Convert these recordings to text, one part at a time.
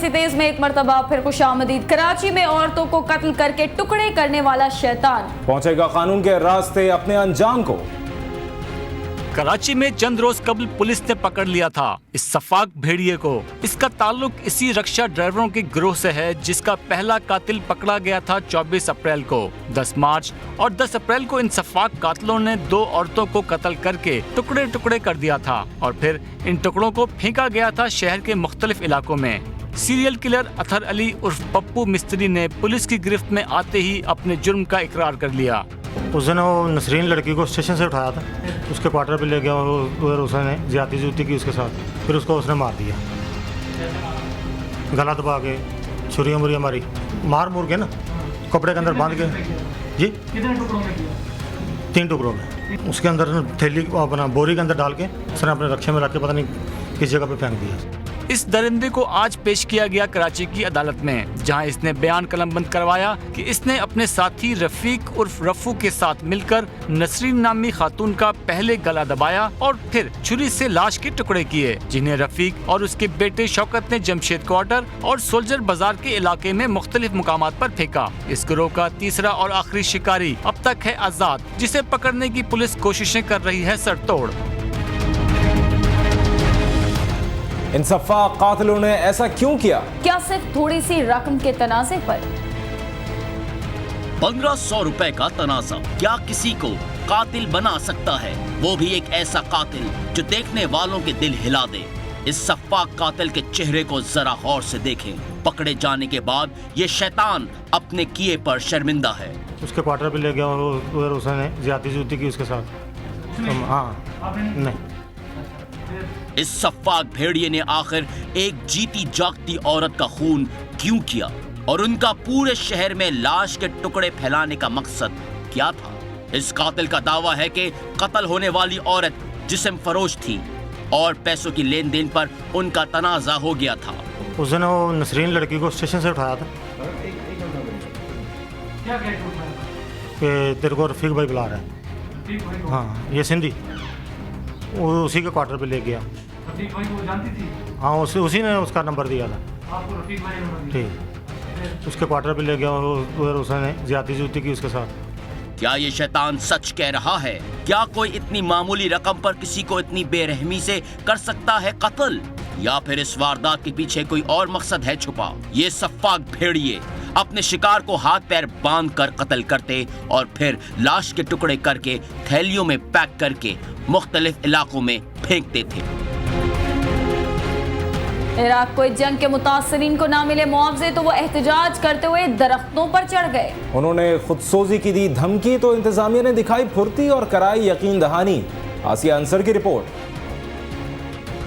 देसी तेज में एक मरतबा फिर खुशामदीद। कराची में औरतों को कत्ल करके टुकड़े करने वाला शैतान पहुंचेगा कानून के रास्ते अपने अंजाम को। कराची में चंद रोज कबल पुलिस ने पकड़ लिया था इस सफाक भेड़िए को। इसका ताल्लुक इसी रक्षा ड्राइवरों के गिरोह से है जिसका पहला कातिल पकड़ा गया था 24 अप्रैल को। 10 मार्च और 10 अप्रैल को इन सफाक कातिलों ने 2 औरतों को कत्ल करके टुकड़े टुकड़े कर दिया था और फिर इन टुकड़ों को फेंका गया था शहर के मुख्तलिफ इलाकों में। सीरियल किलर अतहर अली उर्फ पप्पू मिस्त्री ने पुलिस की गिरफ्त में आते ही अपने जुर्म का इकरार कर लिया। उस दिन वो नसरीन लड़की को स्टेशन से उठाया था, उसके क्वार्टर पे ले गया और उधर उसने ज्यादती की उसके साथ, फिर उसको उसने मार दिया, गला दबा के छुरियाँ मुरियाँ मारी, मार मुर के ना कपड़े के अंदर बांध के। जी कितने टुकड़ों में किया? 3 टुकड़ों में। उसके अंदर थैली अपना बोरी के अंदर डाल के उसने अपने रक्षे में रख के पता नहीं किस जगह पे फेंक दिया। इस दरिंदे को आज पेश किया गया कराची की अदालत में, जहां इसने बयान कलमबंद करवाया कि इसने अपने साथी रफीक उर्फ रफू के साथ मिलकर नसरीन नामी खातून का पहले गला दबाया और फिर छुरी से लाश के टुकड़े किए, जिन्हें रफीक और उसके बेटे शौकत ने जमशेद क्वार्टर और सोल्जर बाजार के इलाके में मुख्तलिफ मुकामात पर फेंका। इस गिरोह का तीसरा और आखिरी शिकारी अब तक है आजाद, जिसे पकड़ने की पुलिस कोशिशें कर रही है सरतोड़। इन सफाक कातिलों ने ऐसा क्यों किया? क्या सिर्फ थोड़ी सी रकम के तनाजे पर? 1500 रुपए का तनाजा क्या किसी को कातिल बना सकता है? वो भी एक ऐसा कातिल जो देखने वालों के दिल हिला दे। इस सफाक कातिल के चेहरे को जरा गौर से देखें। पकड़े जाने के बाद ये शैतान अपने किए पर शर्मिंदा है। उसके क्वार्टर पे ले गया और उधर उसने ज्यादती की उसके साथ। हाँ नहीं। इस सफाक भेड़िए ने आखिर एक जीती जागती औरत का खून क्यों किया और उनका पूरे शहर में लाश के टुकड़े फैलाने का मकसद क्या था? इस कातिल का दावा है कि कत्ल होने वाली औरत जिस्म फरोश थी और पैसों की लेन देन पर उनका तनाजा हो गया था। उस दिन वो नसरीन लड़की को स्टेशन से उठाया था कि तेरे को रफीक भाई बुला रहा है। हाँ ये सिंधी, वो उसी के क्वार्टर पे ले गया। रफीक भाई को जानती थी? हाँ उसी ने उसका नंबर दिया था। आपको रफीक भाई ने नंबर दिया? ठीक, उसके क्वार्टर पे ले गया और उधर उसने ज्यादती की उसके साथ। क्या ये शैतान सच कह रहा है? क्या कोई इतनी मामूली रकम पर किसी को इतनी बेरहमी से कर सकता है कत्ल? या फिर इस वारदात के पीछे कोई और मकसद है छुपा? ये सफाक भेड़िए अपने शिकार को हाथ पैर बांध कर कत्ल करते और फिर लाश के टुकड़े करके थैलियों में पैक करके मुख्तलिफ इलाकों में फेंकते थे। इराक को जंग के मुतासरीन को ना मिले मुआवजे तो वो एहतजाज करते हुए दरख्तों पर चढ़ गए। उन्होंने खुदसोजी की दी धमकी तो इंतजामिया ने दिखाई फुर्ती और कराई यकीन दहानी। आसिया अंसर की report.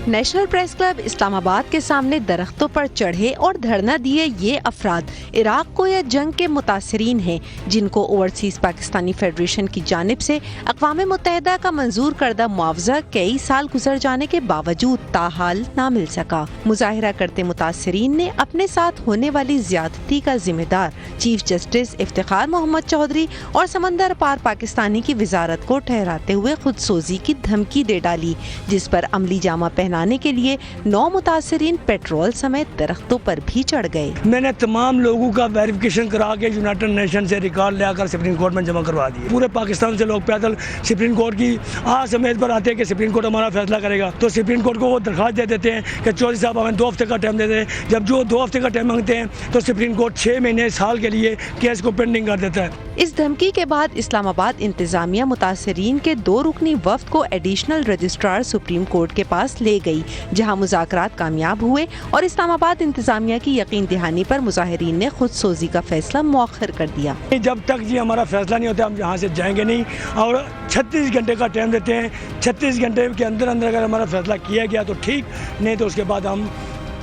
National press club Islamabad के सामने दरख्तों पर चढ़े और धरना दिए ये अफराद इराक को या जंग के मुतासरीन हैं, जिनको ओवरसीज पाकिस्तानी फेडरेशन की जानिब से अक़वाम मुत्तहिदा का मंजूर करदा मुआवजा कई साल गुजर जाने के बावजूद ताहाल ना मिल सका। मुजाहिरा करते मुतासरीन ने अपने साथ होने वाली ज्यादती का जिम्मेदार चीफ जस्टिस इफ्तिखार मोहम्मद चौधरी और समंदर पार पाकिस्तानी की वजारत को ठहराते हुए खुदसोजी की धमकी दे डाली, जिस पर अमली जामा पहनाने के लिए 9 मुतासरीन पेट्रोल समेत दरख्तों पर भी चढ़ गए। मैंने तमाम लोगों का वेरिफिकेशन करा के यूनाइटेड नेशन से रिकॉर्ड लेकर सुप्रीम कोर्ट में जमा करवा दिए। पूरे पाकिस्तान से लोग पैदल सुप्रीम कोर्ट की आज समेत पर आते हैं कि सुप्रीम कोर्ट हमारा फैसला करेगा, तो सुप्रीम कोर्ट को वो दरखास्त दे देते हैं कि चौधरी साहब हमें 2 हफ्ते का टाइम दे दें। जब जो 2 हफ्ते का टाइम मांगते हैं तो सुप्रीम कोर्ट 6 महीने साल के लिए केस को पेंडिंग कर देता है। इस धमकी के बाद इस्लामाबाद इंतजामिया मुतासरीन के 2 रुकनी वफ्द को एडिशनल रजिस्ट्रार सुप्रीम कोर्ट के पास ले गई, जहां मुज़ाकरात कामयाब हुए और इस्लामाबाद इंतजामिया की यकीन दहानी पर मुजाहिरीन ने खुदसोजी का फैसला मौखर कर दिया। जब तक जी हमारा फैसला नहीं होता हम यहाँ से जाएंगे नहीं और 36 घंटे का टाइम देते हैं। 36 घंटे के अंदर अंदर अगर हमारा फैसला किया गया तो ठीक, नहीं तो उसके बाद हम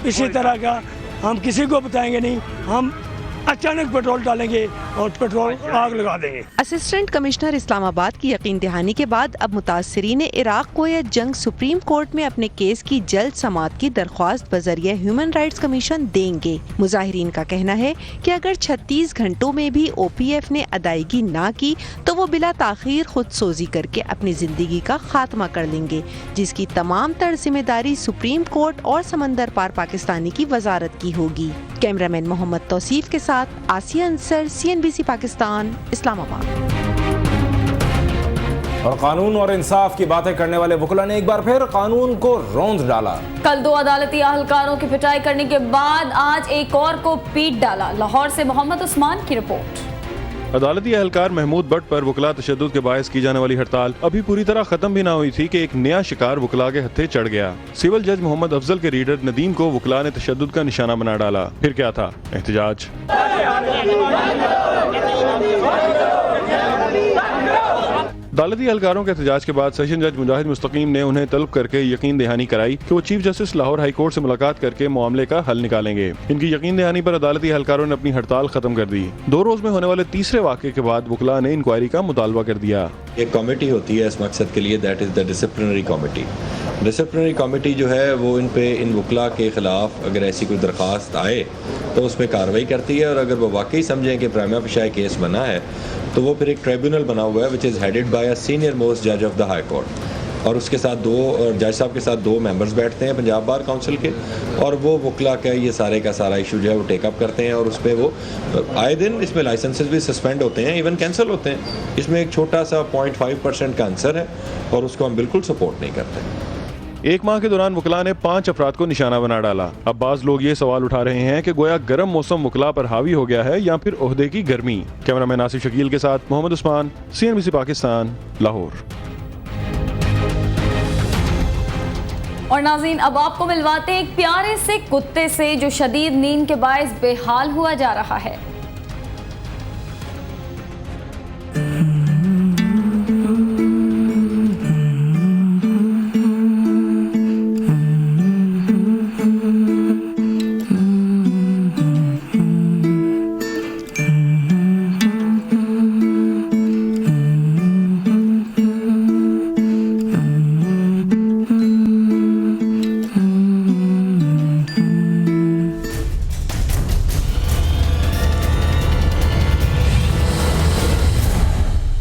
इसी तरह का हम किसी को बताएंगे नहीं। हम अचानक पेट्रोल डालेंगे और पेट्रोल आग लगा देंगे। असिस्टेंट कमिश्नर इस्लामाबाद की यकीन दहानी के बाद अब मुतासरीन इराक कोयत जंग सुप्रीम कोर्ट में अपने केस की जल्द समाअत की दरख्वास्त बजरिए ह्यूमन राइट्स कमीशन देंगे। मुजाहिरीन का कहना है कि अगर 36 घंटों में भी OPF ने अदायगी ना की तो वो बिला ताखीर खुद सोजी करके अपनी जिंदगी का खात्मा कर लेंगे, जिसकी तमाम तर जिम्मेदारी सुप्रीम कोर्ट और समंदर पार पाकिस्तानी की वजारत की होगी। कैमरामैन मोहम्मद तौसीफ के साथ आसिया अंसर, CNBC पाकिस्तान, इस्लामाबाद। और कानून और इंसाफ की बातें करने वाले वकीलों ने एक बार फिर कानून को रौंद डाला। कल 2 अदालती अहलकारों की पिटाई करने के बाद आज एक और को पीट डाला। लाहौर से मोहम्मद उस्मान की रिपोर्ट। अदालती अहलकार महमूद भट्ट पर वकला तशद्दुद के बायस की जाने वाली हड़ताल अभी पूरी तरह खत्म भी ना हुई थी कि एक नया शिकार वकला के हत्थे चढ़ गया। सिविल जज मोहम्मद अफजल के रीडर नदीम को वकला ने तशद्दुद का निशाना बना डाला। फिर क्या था? एहतजाज। अदालती एहलकारों के एहतजाज के बाद सेशन जज मुजाहिद मुस्तकीम ने उन्हें तलब करके यकीन दहानी कराई कि वो chief justice Lahore high court से मुलाकात करके मामले का हल निकालेंगे। इनकी यकीन दहानी पर अदालती एहलकारों ने अपनी हड़ताल खत्म कर दी। 2 रोज में होने वाले तीसरे वाक़े के बाद वकला ने इंक्वायरी का मुतालबा कर दिया। एक कमेटी होती है इस मकसद के लिए, that is the disciplinary committee. Disciplinary committee जो है वो इन वकला के खिलाफ अगर ऐसी कोई दरख्वास्त आए तो उसमें कार्रवाई करती है, और अगर वो वाकई समझें कि प्राइमा फेशी केस बना है तो वो फिर एक ट्रिब्यूनल बना हुआ है which is headed by a senior most जज ऑफ द हाई कोर्ट, और उसके साथ 2 जज साहब के साथ 2 मेंबर्स बैठते हैं पंजाब बार काउंसिल के, और वो वकला का ये सारे का सारा इशू जो है वो टेकअप करते हैं। और उस पर वो आए दिन इसमें लाइसेंसेस भी सस्पेंड होते हैं, इवन कैंसिल होते हैं। इसमें एक छोटा सा 0.5% का आंसर है और उसको हम बिल्कुल सपोर्ट नहीं करते। 1 माह के दौरान वकला ने 5 अफराद को निशाना बना डाला। अब बाज लोग ये सवाल उठा रहे हैं कि गोया गर्म मौसम वकला पर हावी हो गया है या फिर ओहदे की गर्मी। कैमरामैन आसिफ शकील के साथ मोहम्मद उस्मान, CNBC पाकिस्तान, लाहौर। और नाज़रीन, अब आपको मिलवाते हैं एक प्यारे से कुत्ते से जो शदीद नींद के बायस बेहाल हुआ जा रहा है।